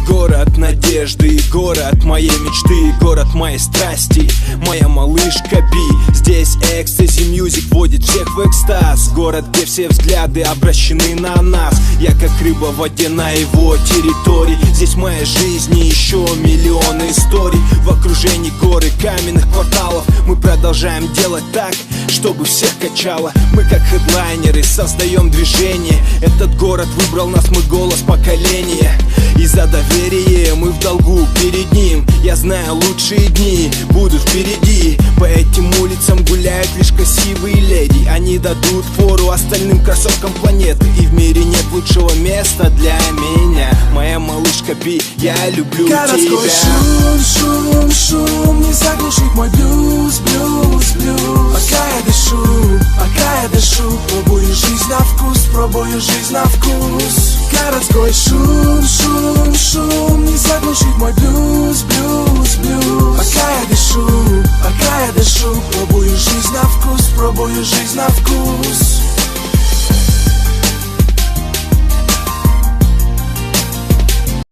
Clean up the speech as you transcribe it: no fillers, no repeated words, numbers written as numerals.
город надежды и город моей мечты, город моей страсти, моя малышка Би. Здесь экстази мьюзик вводит всех в экстаз. Город, где все взгляды обращены на нас. Я как рыба в воде на его территории. Здесь моя жизнь и еще миллионы историй. В окружении гор и каменных кварталов мы продолжаем делать так, чтобы всех качало. Мы как хедлайнеры создаем движение. Этот город выбрал нас, мы голос поколения. И за доверие мы в долгу перед ним. Я знаю, лучшие дни будут впереди. По этим улицам гуляют лишь красивые леди. Они дадут фору остальным красоткам планеты. И в мире нет лучшего места для меня. Моя малышка Би, я люблю городской тебя. Городской шум, шум, шум не заглушит мой блюз, блюз, блюз. Пока я дышу, пробую жизнь на вкус, пробую жизнь на вкус. Городской шум, шум, шум не заглушит мой блюз, блюз, блюз. Пока я дышу, пробую жизнь на вкус, пробую жизнь на вкус.